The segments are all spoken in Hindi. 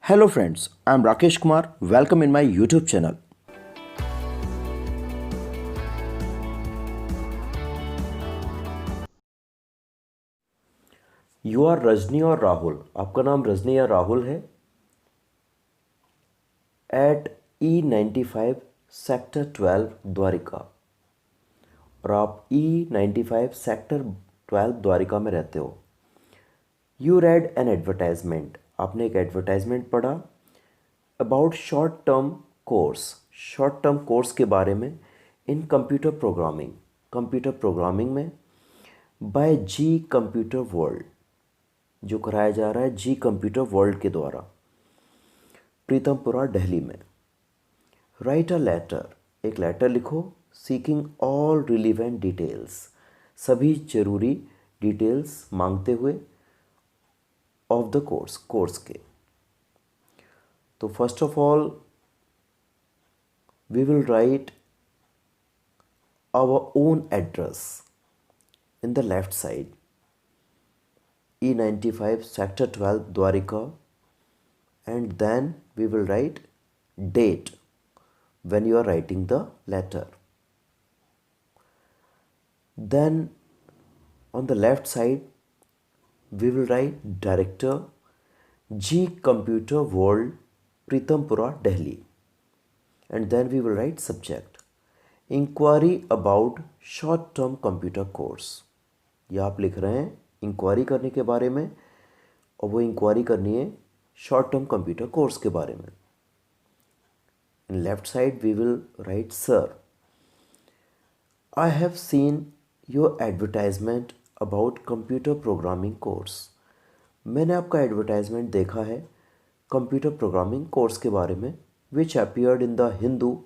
Hello friends, I am Rakesh Kumar. Welcome in my YouTube channel. You are Rajni और राहुल, आपका नाम रजनी या राहुल है, at E95 सेक्टर 12 द्वारिका, और आप E95 सेक्टर 12 द्वारिका में रहते हो. You read an advertisement, आपने एक एडवर्टाइजमेंट पढ़ा अबाउट शॉर्ट टर्म कोर्स के बारे में इन कंप्यूटर प्रोग्रामिंग में बाय जी कंप्यूटर वर्ल्ड, जो कराया जा रहा है जी कंप्यूटर वर्ल्ड के द्वारा, प्रीतमपुरा दिल्ली में. राइट अ लेटर, एक लेटर लिखो, सीकिंग ऑल रिलीवेंट डिटेल्स, सभी जरूरी डिटेल्स मांगते हुए, ऑफ द कोर्स के. तो first of all we will write our own address in the left side, E95 sector 12 Dwarika, and then we will write date when you are writing the letter. Then on the left side we will write director, G Computer World, Pritampura, Delhi, and then we will write subject, inquiry about short term computer course. ये आप लिख रहे हैं इंक्वायरी करने के बारे में, और वो इंक्वायरी करनी है शॉर्ट टर्म कंप्यूटर कोर्स के बारे में. In left side we will write sir, I have seen your advertisement about computer programming course. मैंने आपका एडवर्टाइजमेंट देखा है कंप्यूटर प्रोग्रामिंग कोर्स के बारे में, विच अपीयर्ड इन द हिंदू,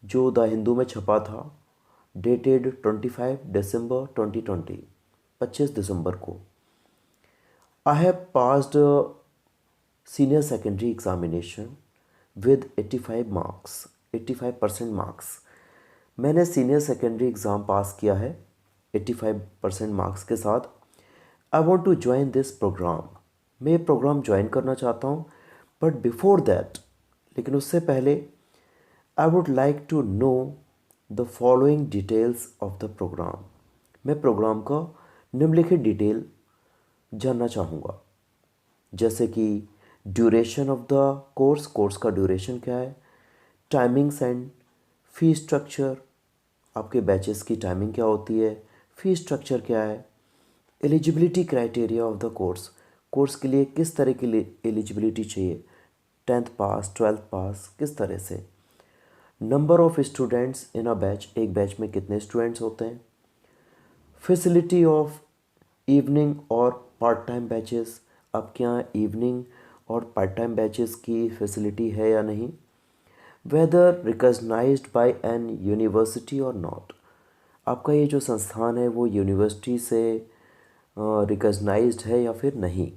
जो द हिंदू में छपा था, डेटेड 25 दिसंबर 2020, 25 दिसंबर को. I have passed senior secondary examination with 85% marks. मैंने सीनियर सेकेंडरी एग्ज़ाम पास किया है 85% मार्क्स के साथ. I want to join this programme, मैं ये प्रोग्राम ज्वाइन करना चाहता हूँ. बट बिफोर दैट, लेकिन उससे पहले, I would like to know the following details of the program. मैं प्रोग्राम का निम्नलिखित डिटेल जानना चाहूँगा, जैसे कि ड्यूरेशन ऑफ द कोर्स का ड्यूरेशन क्या है, टाइमिंग्स एंड फी स्ट्रक्चर, आपके बैचेस की टाइमिंग क्या होती है, फी स्ट्रक्चर क्या है, eligibility criteria of the course के लिए किस तरह की एलिजिबिलिटी चाहिए, 10th पास 12th पास किस तरह से, number of students in a batch, एक बैच में कितने स्टूडेंट्स होते हैं, फैसिलिटी ऑफ इवनिंग और पार्ट टाइम बैचेस, आपके यहाँ इवनिंग और पार्ट टाइम बैचेस की फैसिलिटी है या नहीं, whether recognised by an university or not, आपका ये जो संस्थान है वो यूनिवर्सिटी से रिकग्नाइज्ड है या फिर नहीं,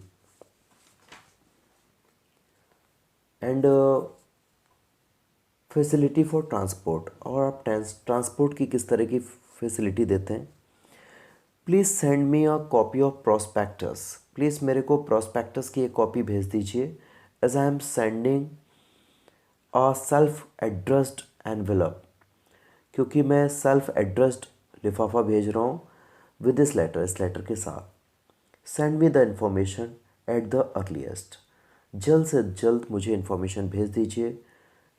एंड फैसिलिटी फॉर ट्रांसपोर्ट, और आप ट्रांसपोर्ट की किस तरह की फैसिलिटी देते हैं. Please send me a copy of prospectus, please मेरे को प्रोस्पेक्टस की एक कॉपी भेज दीजिए, as I am sending a self addressed envelope, क्योंकि मैं सेल्फ एड्रेस्ड लिफाफा भेज रहा हूँ विद दिस लेटर, इस लेटर के साथ. Send me the information at the earliest, जल्द से जल्द मुझे इन्फॉर्मेशन भेज दीजिए.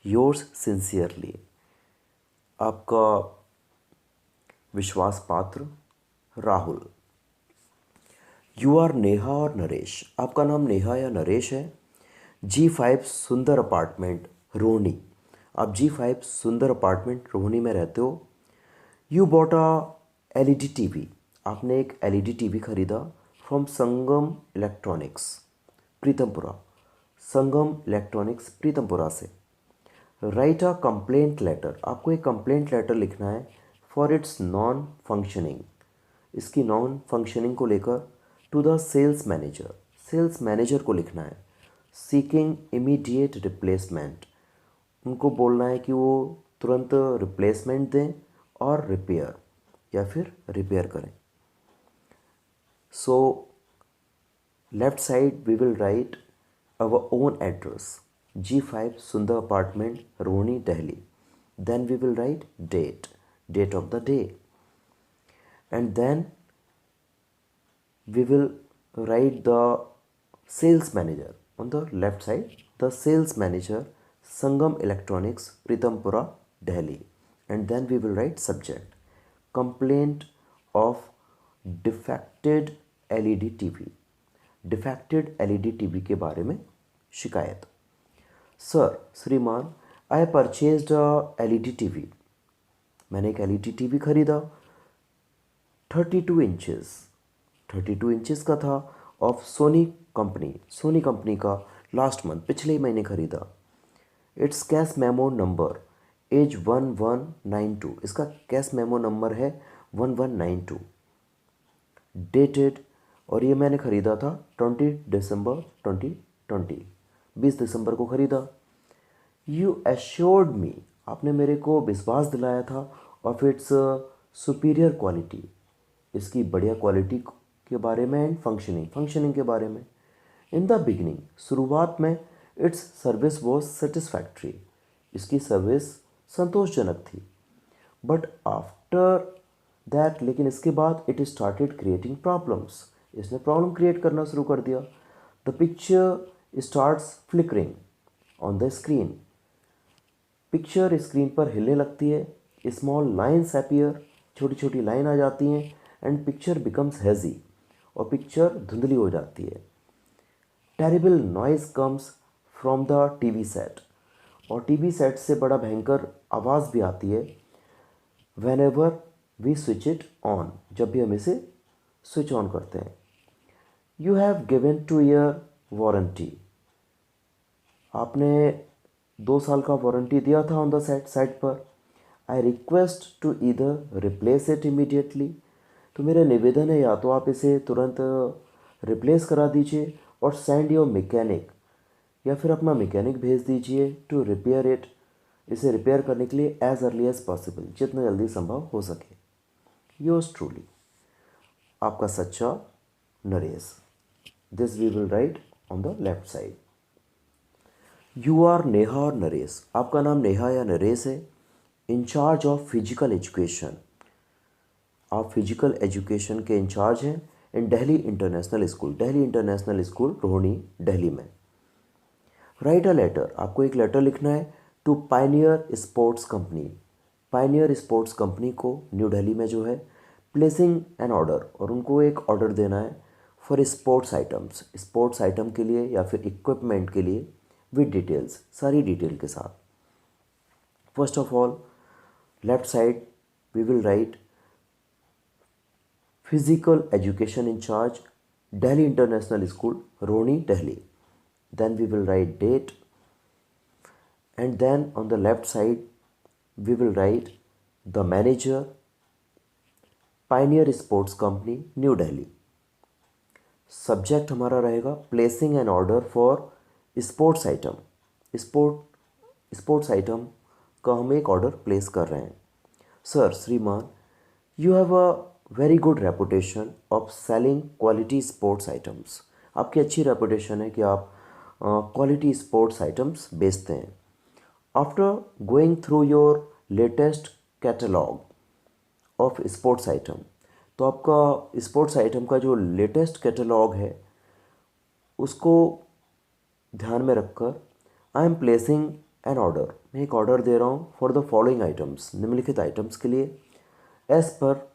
योर्स सिंसियरली, आपका विश्वास पात्र Rahul. You are Neha or Naresh, आपका नाम नेहा या नरेश है. G5 सुंदर अपार्टमेंट रोहिणी, आप G5 सुंदर अपार्टमेंट रोहिणी में रहते हो. You bought a LED TV, आपने एक एलईडी टीवी खरीदा from Sangam electronics Pitampura, Sangam electronics Pitampura से. राइट अ कंप्लेंट लेटर, आपको एक कंप्लेंट लेटर लिखना है फॉर इट्स नॉन फंक्शनिंग, इसकी नॉन फंक्शनिंग को लेकर, टू द सेल्स मैनेजर को लिखना है. सीकिंग इमीडिएट रिप्लेसमेंट, उनको बोलना है कि वो तुरंत रिप्लेसमेंट दें और रिपेयर या फिर रिपेयर करें. So left side we will write our own address, G5 Sundar Apartment, Rohini, Delhi. Then we will write date of the day. And then we will write the sales manager on the left side, the sales manager, Sangam Electronics, Pritampura, Delhi. And then we will write subject, complaint of defected LED TV. Defected LED TV के बारे में शिकायत। सर, श्रीमान, आई परचेज्ड LED TV। मैंने एक LED TV खरीदा 32 इंचेस, 32 इंचेस का था, ऑफ सोनी कंपनी का, लास्ट मंथ, पिछले ही महीने खरीदा। Its cash memo number as 1192, इसका कैश मेमो नंबर है 1192। डेटेड, और ये मैंने ख़रीदा था 20 दिसंबर 2020, 20 दिसंबर को ख़रीदा। यू एश्योर्ड मी, आपने मेरे को विश्वास दिलाया था, ऑफ इट्स सुपीरियर क्वालिटी, इसकी बढ़िया क्वालिटी के बारे में, एंड फंक्शनिंग के बारे में। इन द बिगिनिंग, शुरुआत में, इट्स सर्विस वॉज सेटिस्फैक्ट्री, इसकी सर्विस संतोषजनक थी। बट आफ्टर दैट, लेकिन इसके बाद, इट स्टार्टेड क्रिएटिंग प्रॉब्लम्स, इसने प्रॉब्लम क्रिएट करना शुरू कर दिया। The picture starts flickering on the screen, picture screen पर हिलने लगती है। स्मॉल लाइन्स अपीयर, छोटी छोटी लाइन आ जाती हैं। एंड पिक्चर बिकम्स हेजी, और पिक्चर धुंधली हो जाती है। Terrible noise comes from the TV set, और TV सेट से बड़ा भयंकर आवाज़ भी आती है। Whenever we switch it on, जब भी हम इसे स्विच ऑन करते हैं। You have given 2 year warranty, आपने 2 साल का वारंटी दिया था ऑन द साइट पर। I request to either replace it immediately, तो मेरा निवेदन है या तो आप इसे तुरंत रिप्लेस करा दीजिए, और सेंड योर मैकेनिक, या फिर अपना मैकेनिक भेज दीजिए, टू रिपेयर इट, इसे रिपेयर करने के लिए एज अर्ली एज पॉसिबल, जितना जल्दी संभव हो सके। योर्स ट्रूली, आपका सच्चा Naresh. This we will write on the left side. You are Neha or Naresh, आपका नाम नेहा या नरेश है। इंचार्ज ऑफ फिजिकल एजुकेशन, आप फिजिकल एजुकेशन के इंचार्ज हैं in Delhi international school, Rohini, Delhi में। राइट अ लेटर, आपको एक लेटर लिखना है टू पायनियर स्पोर्ट्स कंपनी को, न्यू दिल्ली में जो है। प्लेसिंग एन ऑर्डर, और उनको एक ऑर्डर देना है फॉर स्पोर्ट्स आइटम के लिए, या फिर इक्विपमेंट के लिए, विद डिटेल्स, सारी डिटेल के साथ। First of all, left side we will write physical education incharge, Delhi international school, Rohini, Delhi. Then we will write date, and then on the left side we will write the manager, Pioneer Sports Company, New Delhi. Subject हमारा रहेगा placing an order for sports item, sports item का हम एक ऑर्डर प्लेस कर रहे हैं। सर, श्रीमान, you have a very good reputation of selling quality sports items, आपकी अच्छी रेपुटेशन है कि आप क्वालिटी स्पोर्ट्स आइटम्स बेचते हैं। After going through your latest catalogue of sports item, तो आपका स्पोर्ट्स आइटम का जो लेटेस्ट कैटलॉग है उसको ध्यान में रखकर, I am placing an order, मैं एक ऑर्डर दे रहा हूँ फॉर द फॉलोइंग आइटम्स, निम्नलिखित आइटम्स के लिए, as per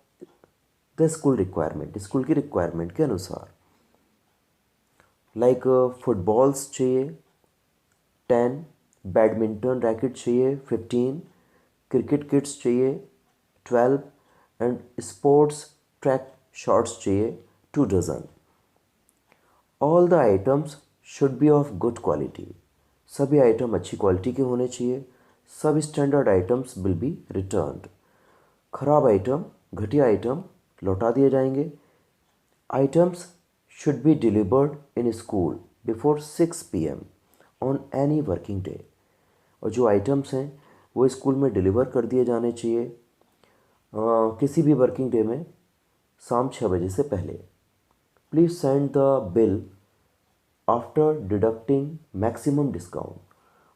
the school requirement, school की रिक्वायरमेंट के अनुसार। लाइक फुटबॉल्स चाहिए 10, बैडमिंटन रैकेट चाहिए 15, क्रिकेट किट्स चाहिए 12, एंड स्पोर्ट्स ट्रैक शॉर्ट्स चाहिए 2 dozen. All the items should be of good quality, सभी आइटम अच्छी क्वालिटी के होने चाहिए। Substandard items will be returned, खराब आइटम, घटिया आइटम लौटा दिए जाएंगे। Items should be delivered in school before 6 PM on any working day, और जो आइटम्स हैं वो स्कूल में डिलीवर कर दिए जाने चाहिए किसी भी वर्किंग डे में शाम 6 बजे से पहले। Please send the bill after deducting maximum discount,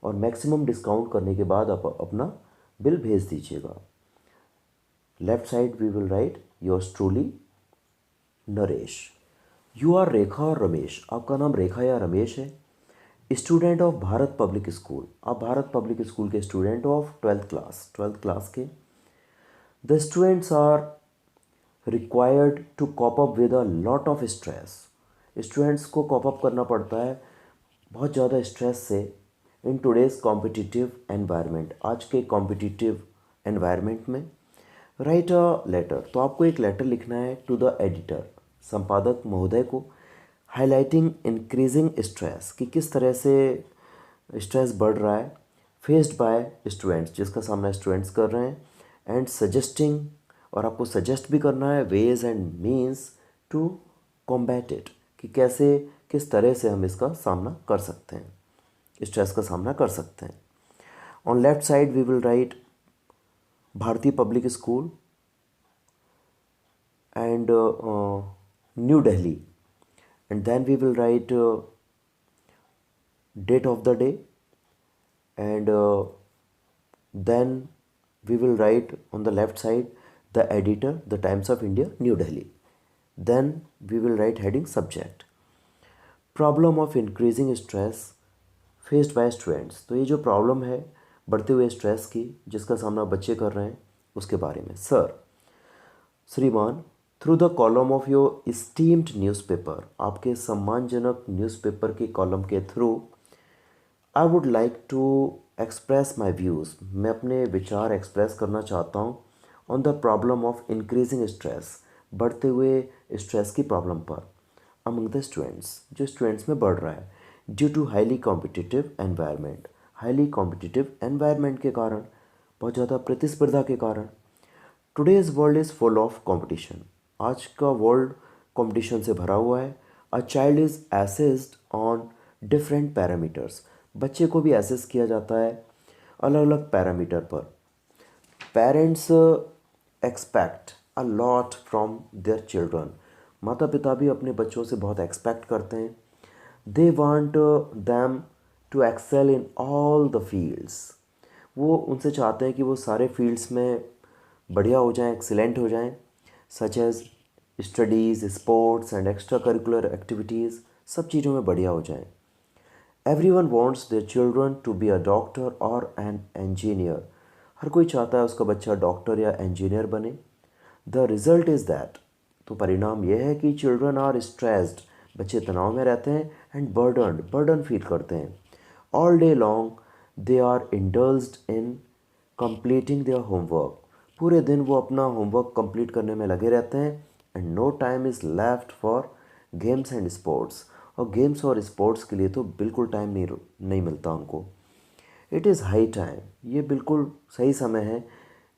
और मैक्सिमम डिस्काउंट करने के बाद आप अपना बिल भेज दीजिएगा। Left side we will write yours truly Naresh. You are Rekha और रमेश, आपका नाम रेखा या रमेश है। Student of Bharat public school, आप भारत पब्लिक स्कूल के स्टूडेंट ऑफ ट्वेल्थ क्लास के। The students are required to cope up with a lot of stress, students को कॉप अप करना पड़ता है बहुत ज़्यादा स्ट्रेस से इन टुडेज़ कॉम्पिटिटिव एनवायरनमेंट, आज के कॉम्पिटिटिव एनवायरनमेंट में। राइट अ लेटर, तो आपको एक लेटर लिखना है टू द एडिटर, संपादक महोदय को, हाईलाइटिंग इंक्रीजिंग स्ट्रेस, कि किस तरह से स्ट्रेस बढ़ रहा है, फेस्ड बाय स्टूडेंट्स, जिसका सामना स्टूडेंट्स कर रहे हैं, एंड सजेस्टिंग, और आपको सजेस्ट भी करना है ways and means to combat it, कि कैसे किस तरह से हम इसका सामना कर सकते हैं, स्ट्रेस का सामना कर सकते हैं। On left side we will write Bharatiya public school and New Delhi, and then we will write date of the day, and then we will write on the left side the editor, the Times of India, New Delhi. Then we will write heading subject, problem of increasing stress faced by students। तो ये जो प्रॉब्लम है बढ़ते हुए स्ट्रेस की जिसका सामना बच्चे कर रहे हैं उसके बारे में। सर, श्रीमान, through the column of your esteemed newspaper, आपके सम्मानजनक न्यूज़पेपर के कॉलम के through, I would like to express my views, मैं अपने विचार एक्सप्रेस करना चाहता हूँ on the problem of increasing stress, बढ़ते हुए स्ट्रेस की प्रॉब्लम पर, अमंग द स्टूडेंट्स, जो स्टूडेंट्स में बढ़ रहा है, due to highly competitive environment, highly competitive environment के कारण, बहुत ज़्यादा प्रतिस्पर्धा के कारण। Today's world is full of competition, आज का वर्ल्ड कंपटीशन से भरा हुआ है। A child is assessed on different parameters, बच्चे को भी एसेस किया जाता है अलग अलग पैरामीटर पर। Parents expect a lot from their children, माता पिता भी अपने बच्चों से बहुत एक्सपेक्ट करते हैं। They want them to excel in all the fields, वो उनसे चाहते हैं कि वो सारे फील्ड्स में बढ़िया हो जाएं, एक्सीलेंट हो जाएं, such as studies, sports and extra curricular activities, सब चीज़ों में बढ़िया हो जाएं। Everyone wants their children to be a doctor or an engineer, हर कोई चाहता है उसका बच्चा डॉक्टर या इंजीनियर बने। द रिज़ल्ट इज़ दैट, तो परिणाम यह है कि चिल्ड्रन आर स्ट्रेस्ड, बच्चे तनाव में रहते हैं, एंड बर्डन फील करते हैं। All day long they are indulged in completing their homework, पूरे दिन वो अपना होमवर्क कंप्लीट करने में लगे रहते हैं। And no time is left for games and sports, और गेम्स और स्पोर्ट्स के लिए तो बिल्कुल टाइम नहीं मिलता उनको। इट इज़ हाई टाइम, ये बिल्कुल सही समय है।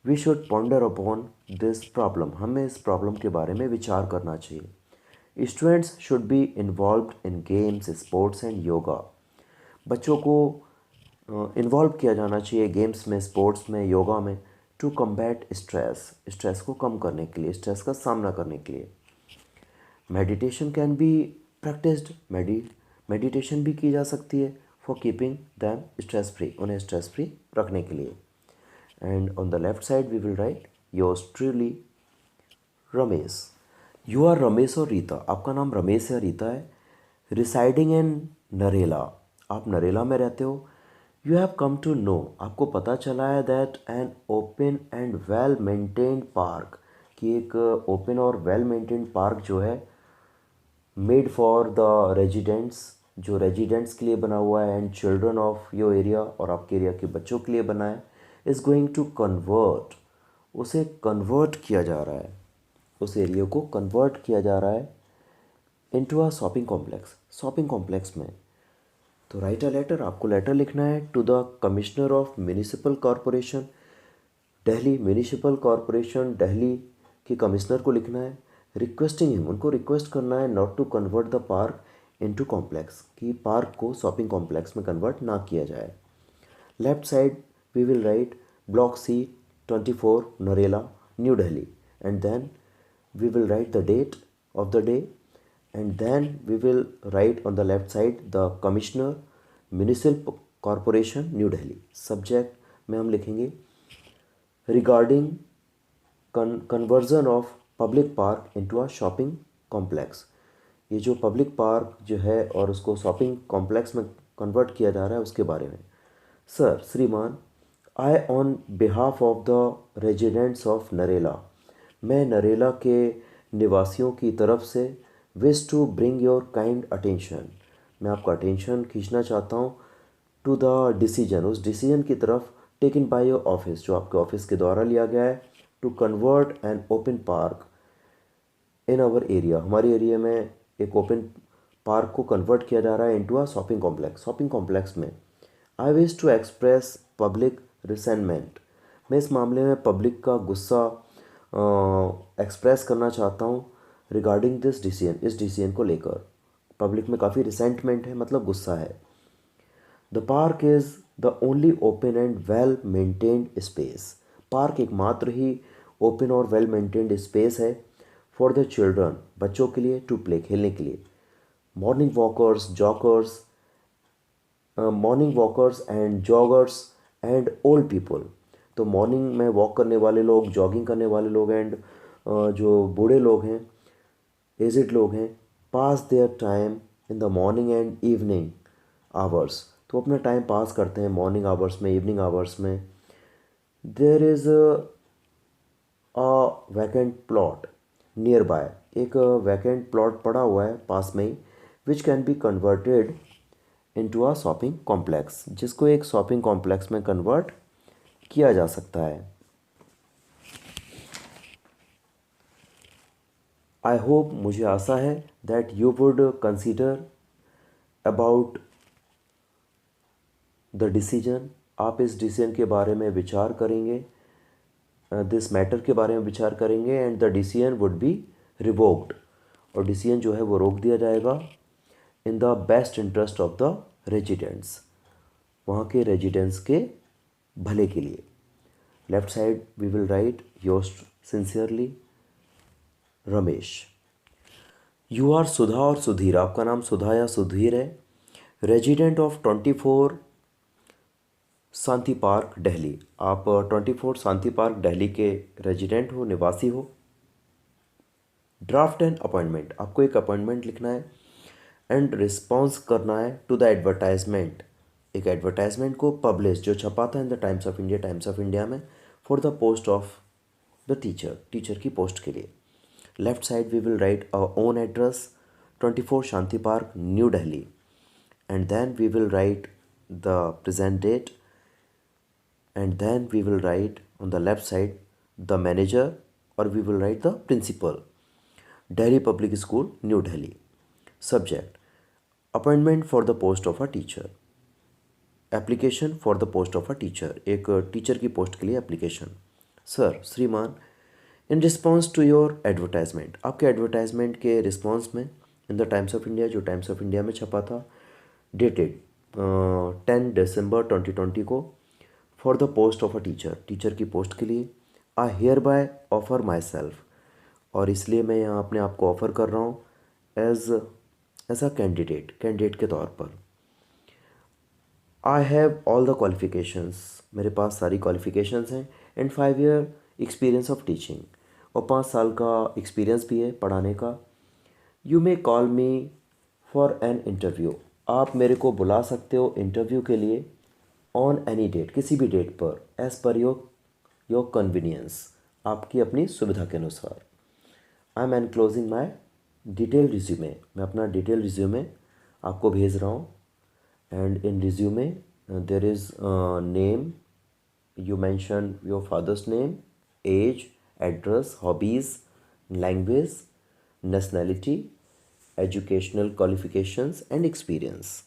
We should ponder upon this problem, हमें इस प्रॉब्लम के बारे में विचार करना चाहिए। Students should be involved in games, sports and yoga, बच्चों को इन्वॉल्व किया जाना चाहिए गेम्स में, स्पोर्ट्स में, योगा में, टू कम्बैट स्ट्रेस को कम करने के लिए, स्ट्रेस का सामना करने के लिए। Meditation can be practised, meditation भी की जा सकती है for keeping them stress free, उन्हें स्ट्रेस फ्री रखने के लिए। And on the left side we will write yours truly Ramesh. You are Ramesh or Rita, आपका नाम रमेश या रीता है। रिसाइडिंग इन नरेला, आप नरेला में रहते हो। You have come to know, आपको पता चला है that an open and well maintained park, कि एक ओपन और वेल मेंटेन्ड पार्क जो है मेड फॉर द रेजिडेंट्स, जो रेजिडेंट्स के लिए बना हुआ है, and children of your area, और आपके एरिया के बच्चों के लिए बना है, इज़ गोइंग टू कन्वर्ट, उसे कन्वर्ट किया जा रहा है, उस एरिया को कन्वर्ट किया जा रहा है इनटू अ शॉपिंग कॉम्प्लेक्स में। तो राइट अ लेटर, आपको लेटर लिखना है to the commissioner of municipal corporation Delhi, municipal corporation Delhi के कमिश्नर को लिखना है। रिक्वेस्टिंग हिम, उनको रिक्वेस्ट करना है not to convert the park into complex, कि पार्क को शॉपिंग कॉम्प्लेक्स में कन्वर्ट ना किया जाए। Left side we will write block C 24 Narela New Delhi, and then we will write the date of the day and then we will write on the left side the commissioner, municipal corporation, new Delhi. Subject में हम लिखेंगे regarding conversion of public park into a shopping complex. ये जो पब्लिक पार्क जो है और उसको शॉपिंग कॉम्प्लेक्स में कन्वर्ट किया जा रहा है उसके बारे में. सर, श्रीमान, I on behalf of the residents of Narela, मैं नरेला के निवासियों की तरफ से wish to bring your kind attention, मैं आपका अटेंशन खींचना चाहता हूँ टू द डिसीजन, उस डिसीजन की तरफ टेकन बाय योर ऑफिस, जो आपके ऑफिस के द्वारा लिया गया है, to convert an open park in our area, हमारे एरिया में एक ओपन पार्क को कन्वर्ट किया जा रहा है into a shopping complex. Shopping complex में I wish to express public resentment, मैं इस मामले में पब्लिक का गुस्सा एक्सप्रेस करना चाहता हूँ रिगार्डिंग दिस डिसीजन, इस डिसीजन को लेकर. पब्लिक में काफ़ी रिसेंटमेंट है, मतलब गुस्सा है. The park is the only open and well maintained space, park एकमात्र ही ओपन और वेल मेंटेन्ड स्पेस है फॉर द चिल्ड्रन, बच्चों के लिए, टू प्ले, खेलने के लिए. Morning walkers and joggers and old people, तो मॉर्निंग में वॉक करने वाले लोग, जॉगिंग करने वाले लोग एंड जो बूढ़े लोग हैं, एजिड लोग हैं, pass their time in the morning and evening hours, तो अपना टाइम पास करते हैं मॉर्निंग आवर्स में, इवनिंग आवर्स में. There is a vacant plot nearby, एक वैकेंट प्लॉट पड़ा हुआ है पास में ही, which can be converted into a shopping complex, जिसको एक शॉपिंग कॉम्प्लेक्स में कन्वर्ट किया जा सकता है. आई होप, मुझे आशा है, that you would consider about the decision, आप इस डिसीजन के बारे में विचार करेंगे, दिस मैटर के बारे में विचार करेंगे, and the decision would be revoked, और डिसीजन जो है वो रोक दिया जाएगा in the best interest of the residents, वहाँ के रेजिडेंट्स के भले के लिए. Left side we will write yours sincerely Ramesh. You are Sudha और सुधीर, आपका नाम सुधा या सुधीर है, resident of 24 Shanti Park Delhi, आप 24 शांति पार्क दिल्ली के रेजिडेंट हो, निवासी हो. ड्राफ्ट एंड अपॉइंटमेंट, आपको एक अपॉइंटमेंट लिखना है एंड रिस्पॉन्स करना है टू द एडवर्टाइजमेंट, एक एडवर्टाइजमेंट को पब्लिश जो छपा था in the Times of India में, for the post of the teacher की पोस्ट के लिए. Left side we will write our own address, 24 Shanti Park, New Delhi, and then we will write the present date, and then we will write on the left side the manager, or we will write the principal, Delhi Public School, New Delhi. Subject: appointment for the post of a teacher, application for the post of a teacher, एक टीचर की पोस्ट के लिए एप्लीकेशन. सर, श्रीमान, in response to your advertisement, आपके एडवर्टाइजमेंट के रिस्पॉन्स में in the Times of India, जो टाइम्स ऑफ इंडिया में छपा था, डेटेड 10 दिसंबर 2020 को, for the post of a teacher की पोस्ट के लिए, I hereby offer myself, और इसलिए मैं यहाँ अपने आप को ऑफ़र कर रहा हूँ एज अ कैंडिडेट के तौर पर. I have all the qualifications, मेरे पास सारी क्वालिफिकेशंस हैं, and 5 year experience of teaching, और 5 साल का एक्सपीरियंस भी है पढ़ाने का. You may call me for an interview, आप मेरे को बुला सकते हो इंटरव्यू के लिए, ऑन एनी डेट, किसी भी डेट पर, एज़ पर योर कन्वीनियंस, आपकी अपनी सुविधा के अनुसार. I am enclosing my detail resume, मैं अपना डिटेल रिज्यूमे आपको भेज रहा हूँ. And in resume there is name, you mention your father's name, age, address, hobbies, language, nationality, educational qualifications and experience.